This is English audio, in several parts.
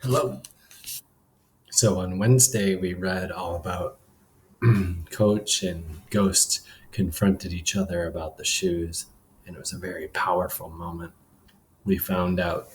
Hello. So on Wednesday, we read all about Coach and Ghost confronted each other about the shoes, and it was a very powerful moment. We found out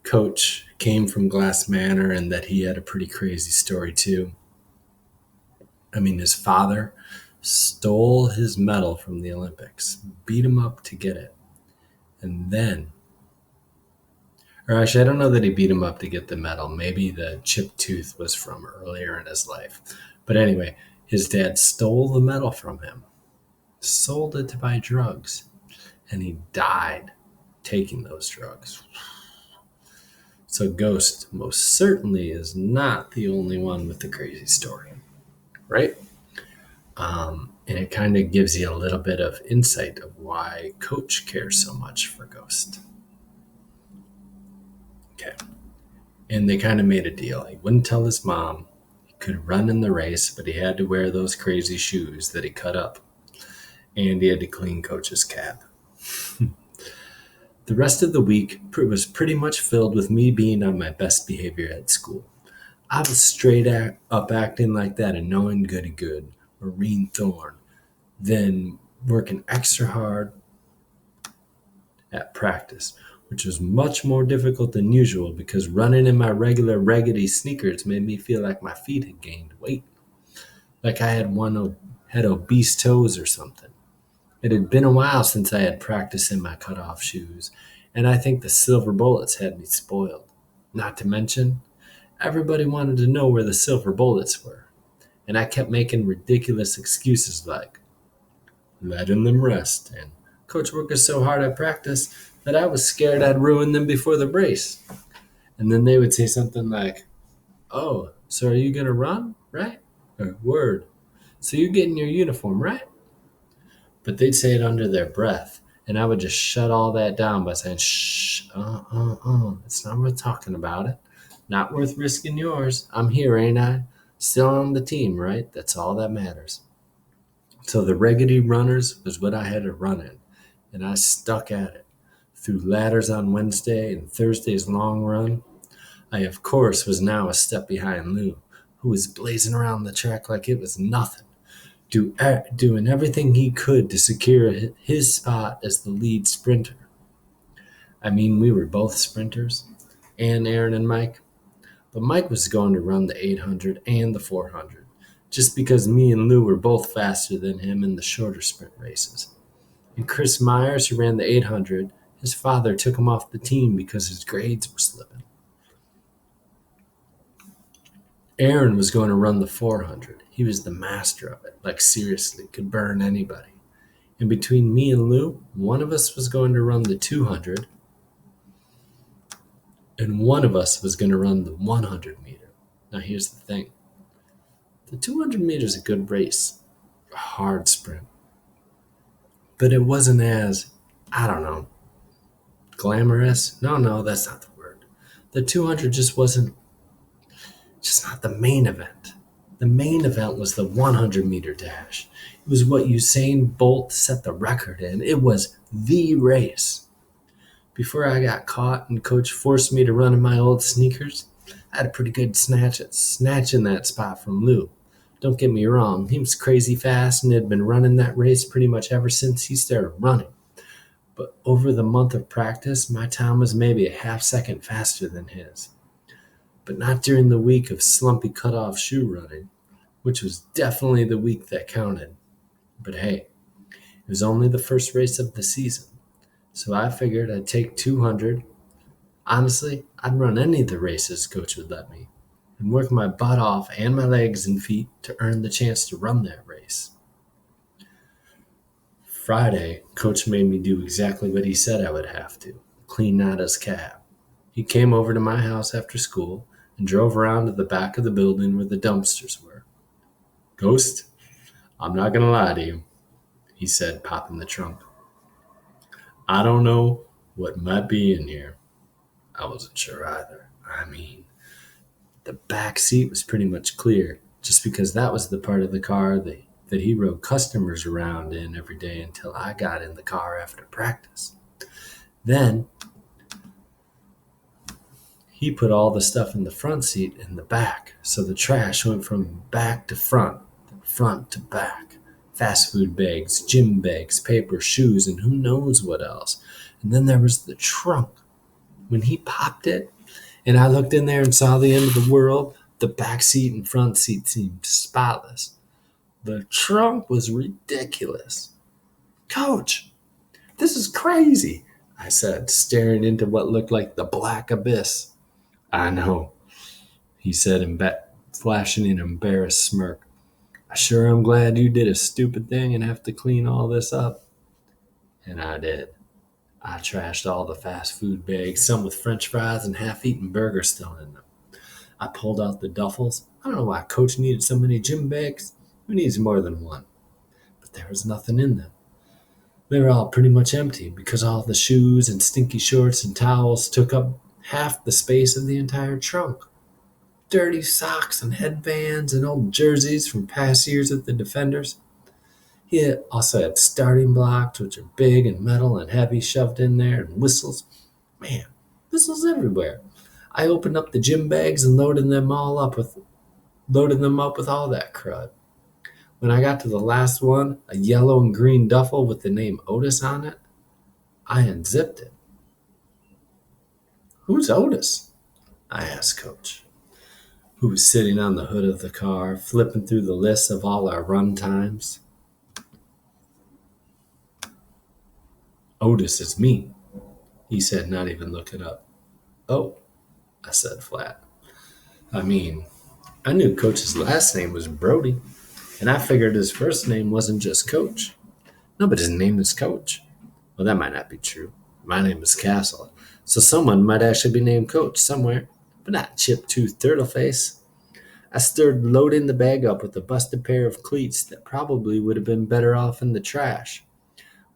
Coach came from Glass Manor and that he had a pretty crazy story too. I mean, his father stole his medal from the Olympics, beat him up to get it, and then, or actually, I don't know that he beat him up to get the medal. Maybe the chipped tooth was from earlier in his life. But anyway, his dad stole the medal from him, sold it to buy drugs, and he died taking those drugs. So Ghost most certainly is not the only one with the crazy story, right? And it kind of gives you a little bit of insight of why Coach cares so much for Ghost. Okay. And they kind of made a deal. He wouldn't tell his mom he could run in the race, but he had to wear those crazy shoes that he cut up. And he had to clean Coach's cab. The rest of the week was pretty much filled with me being on my best behavior at school. I was straight up acting like that annoying goody good, Maureen Thorne, then working extra hard at practice, which was much more difficult than usual because running in my regular raggedy sneakers made me feel like my feet had gained weight, like I had obese toes or something. It had been a while since I had practiced in my cutoff shoes, and I think the silver bullets had me spoiled. Not to mention, everybody wanted to know where the silver bullets were, and I kept making ridiculous excuses like letting them rest and Coach worked so hard at practice that I was scared I'd ruin them before the race. And then they would say something like, "Oh, so are you going to run, right?" Or, "Word. So you're getting your uniform, right?" But they'd say it under their breath, and I would just shut all that down by saying, "Shh, it's not worth talking about it. Not worth risking yours. I'm here, ain't I? Still on the team, right? That's all that matters." So the raggedy runners was what I had to run in, and I stuck at it. Through ladders on Wednesday and Thursday's long run, I, of course, was now a step behind Lou, who was blazing around the track like it was nothing, doing everything he could to secure his spot as the lead sprinter. I mean, we were both sprinters, and Aaron and Mike, but Mike was going to run the 800 and the 400, just because me and Lou were both faster than him in the shorter sprint races. And Chris Myers, who ran the 800, his father took him off the team because his grades were slipping. Aaron was going to run the 400. He was the master of it, like seriously, could burn anybody. And between me and Lou, one of us was going to run the 200, and one of us was going to run the 100 meter. Now, here's the thing the 200 meter is a good race, a hard sprint, but it wasn't as, I don't know, glamorous. No, that's not the word. The 200 just not the main event. The main event was the 100 meter dash. It was what Usain Bolt set the record in. It was the race. Before I got caught and Coach forced me to run in my old sneakers, I had a pretty good snatch in that spot from Lou. Don't get me wrong, he was crazy fast and had been running that race pretty much ever since he started running. But over the month of practice, my time was maybe a half second faster than his. But not during the week of slumpy cutoff shoe running, which was definitely the week that counted. But hey, it was only the first race of the season, so I figured I'd take 200. Honestly, I'd run any of the races Coach would let me, and work my butt off and my legs and feet to earn the chance to run that race. Friday, Coach made me do exactly what he said I would have to, clean Nada's cab. He came over to my house after school and drove around to the back of the building where the dumpsters were. "Ghost, I'm not going to lie to you," he said, popping the trunk. "I don't know what might be in here." I wasn't sure either. I mean, the back seat was pretty much clear, just because that was the part of the car that he rode customers around in every day until I got in the car after practice. Then He put all the stuff in the front seat in the back, so the trash went from back to front, front to back. Fast food bags, gym bags, paper, shoes, and who knows what else. And then there was the trunk. When he popped it, and I looked in there and saw the end of the world, the back seat and front seat seemed spotless. The trunk was ridiculous. Coach, this is crazy, I said, staring into what looked like the black abyss. I know, he said, flashing an embarrassed smirk. I sure am glad you did a stupid thing and have to clean all this up. And I did. I trashed all the fast food bags, some with french fries and half-eaten burgers still in them. I pulled out the duffels. I don't know why Coach needed so many gym bags. Who needs more than one? But there was nothing in them. They were all pretty much empty because all the shoes and stinky shorts and towels took up half the space of the entire trunk. Dirty socks and headbands and old jerseys from past years at the Defenders. He also had starting blocks, which are big and metal and heavy, shoved in there, and whistles. Man, whistles everywhere. I opened up the gym bags and loaded them up with all that crud. When I got to the last one, a yellow and green duffel with the name Otis on it, I unzipped it. Who's Otis? I asked Coach, who was sitting on the hood of the car, flipping through the list of all our run times. Otis is me, he said, not even looking up. Oh, I said flat. I mean, I knew Coach's last name was Brody, and I figured his first name wasn't just Coach. No, but his name is Coach. Well, that might not be true. My name is Castle, so someone might actually be named Coach somewhere, but not Chip-Tooth Turtleface. I stirred loading the bag up with a busted pair of cleats that probably would have been better off in the trash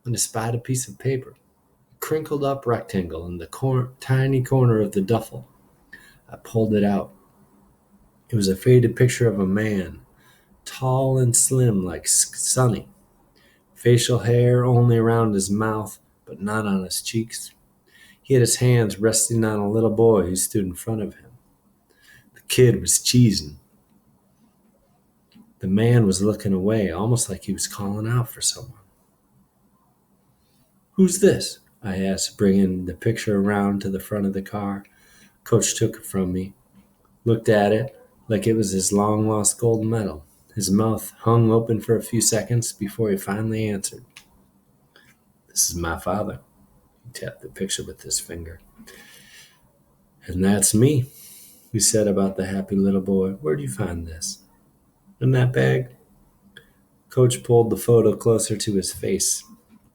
when I spied a piece of paper, a crinkled up rectangle in the tiny corner of the duffel. I pulled it out. It was a faded picture of a man, tall and slim like Sonny. Facial hair only around his mouth, but not on his cheeks. He had his hands resting on a little boy who stood in front of him. The kid was cheesing. The man was looking away, almost like he was calling out for someone. Who's this? I asked, bringing the picture around to the front of the car. Coach took it from me, looked at it like it was his long-lost gold medal. His mouth hung open for a few seconds before he finally answered. This is my father. He tapped the picture with his finger. And that's me, he said about the happy little boy. Where'd you find this? In that bag? Coach pulled the photo closer to his face,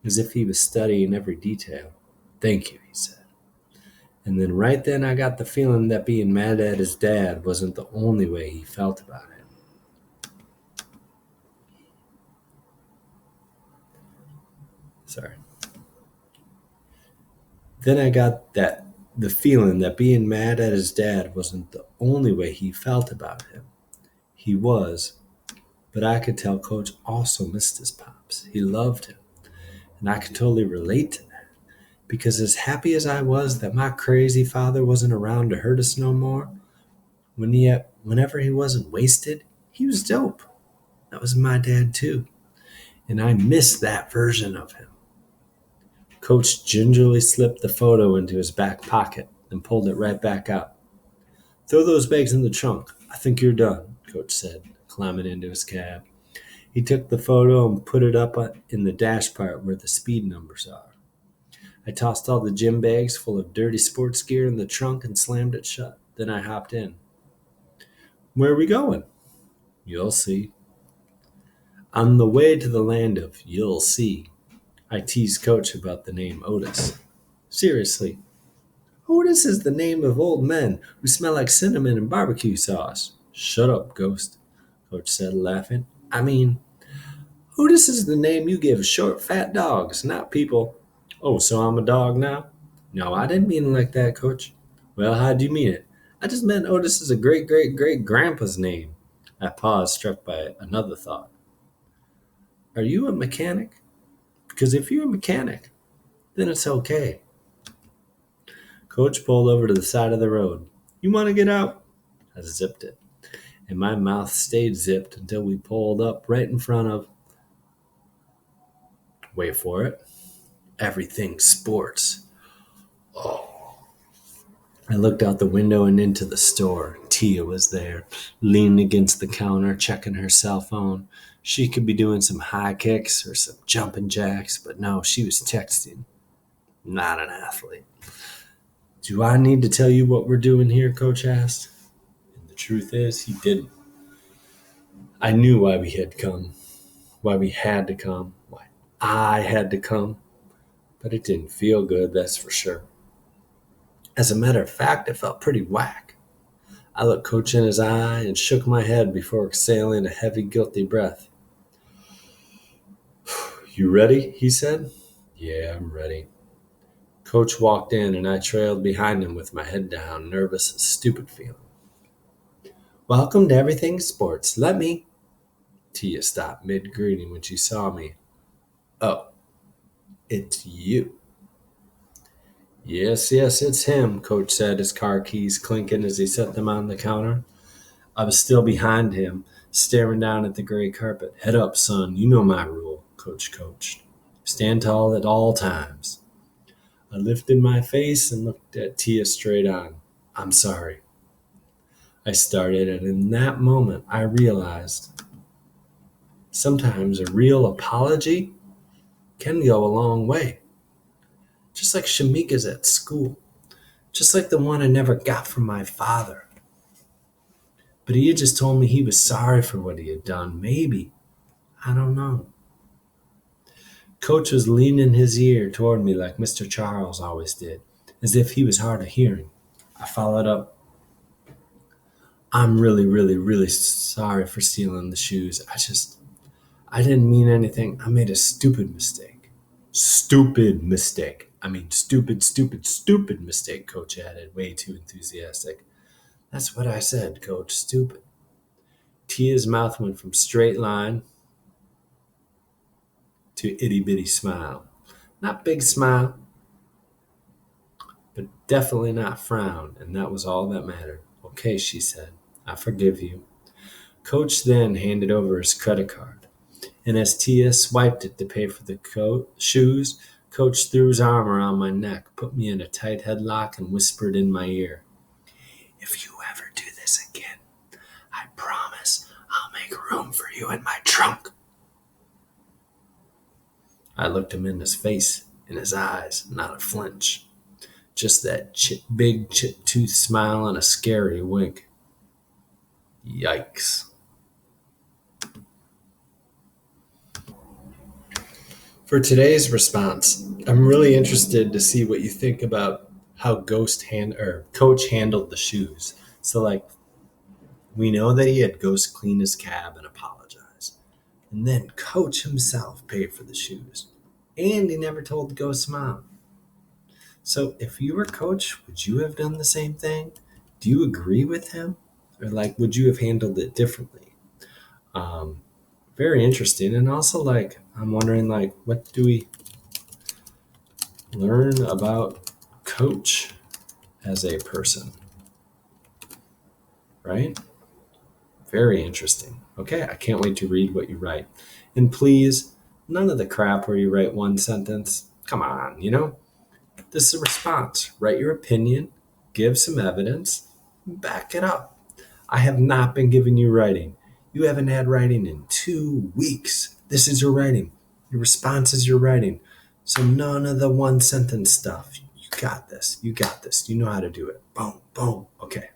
as if he was studying every detail. Thank you, he said. And then right then I got the feeling that being mad at his dad wasn't the only way he felt about him. Then I got the feeling that being mad at his dad wasn't the only way he felt about him. He was, but I could tell Coach also missed his pops. He loved him, and I could totally relate to that. Because as happy as I was that my crazy father wasn't around to hurt us no more, whenever he wasn't wasted, he was dope. That was my dad too, and I missed that version of him. Coach gingerly slipped the photo into his back pocket and pulled it right back out. Throw those bags in the trunk. I think you're done, Coach said, climbing into his cab. He took the photo and put it up in the dash part where the speed numbers are. I tossed all the gym bags full of dirty sports gear in the trunk and slammed it shut. Then I hopped in. Where are we going? You'll see. On the way to the land of you'll see. I teased Coach about the name Otis. Seriously, Otis is the name of old men who smell like cinnamon and barbecue sauce. Shut up, Ghost, Coach said, laughing. I mean, Otis is the name you give short, fat dogs, not people. Oh, so I'm a dog now? No, I didn't mean it like that, Coach. Well, how do you mean it? I just meant Otis is a great-great-great-grandpa's name. I paused, struck by another thought. Are you a mechanic? Because if you're a mechanic, then it's okay. Coach pulled over to the side of the road. You want to get out? I zipped it, and my mouth stayed zipped until we pulled up right in front of, wait for it, Everything Sports. I looked out the window and into the store. Tia was there, leaning against the counter, checking her cell phone. She could be doing some high kicks or some jumping jacks, but no, she was texting. Not an athlete. Do I need to tell you what we're doing here? Coach asked. And the truth is, he didn't. I knew why we had come, why we had to come, why I had to come, but it didn't feel good, that's for sure. As a matter of fact, it felt pretty whack. I looked Coach in his eye and shook my head before exhaling a heavy, guilty breath. You ready? He said. Yeah, I'm ready. Coach walked in and I trailed behind him with my head down, nervous and stupid feeling. Welcome to Everything Sports. Let me. Tia stopped mid-greeting when she saw me. Oh, it's you. Yes, it's him, Coach said, his car keys clinking as he set them on the counter. I was still behind him, staring down at the gray carpet. Head up, son. You know my rule, Coach coached. Stand tall at all times. I lifted my face and looked at Tia straight on. I'm sorry. I started, and in that moment, I realized sometimes a real apology can go a long way. Just like Shamika's at school. Just like the one I never got from my father. But he had just told me he was sorry for what he had done. Maybe. I don't know. Coach was leaning his ear toward me like Mr. Charles always did, as if he was hard of hearing. I followed up. I'm really, really, really sorry for stealing the shoes. I didn't mean anything. I made a stupid mistake. Stupid mistake. I mean, stupid mistake, Coach added, way too enthusiastic. That's what I said, Coach, stupid. Tia's mouth went from straight line to itty-bitty smile. Not big smile, but definitely not frown, and that was all that mattered. Okay, she said, I forgive you. Coach then handed over his credit card, and as Tia swiped it to pay for the shoes, Coach threw his arm around my neck, put me in a tight headlock, and whispered in my ear, if you ever do this again, I promise I'll make room for you in my trunk. I looked him in his face, in his eyes, not a flinch. Just that big chip-tooth smile and a scary wink. Yikes. For today's response, I'm really interested to see what you think about how Coach handled the shoes. So, we know that he had Ghost clean his cab and apologize. And then Coach himself paid for the shoes. And he never told Ghost's mom. So if you were Coach, would you have done the same thing? Do you agree with him? Or would you have handled it differently? Very interesting. And also I'm wondering what do we learn about Coach as a person? Right? Very interesting. Okay, I can't wait to read what you write. And please, none of the crap where you write one sentence. Come on, This is a response. Write your opinion, give some evidence, back it up. I have not been giving you writing. You haven't had writing in 2 weeks. This is your writing. Your response is your writing. So none of the one sentence stuff. You got this. You know how to do it. Boom, boom. Okay.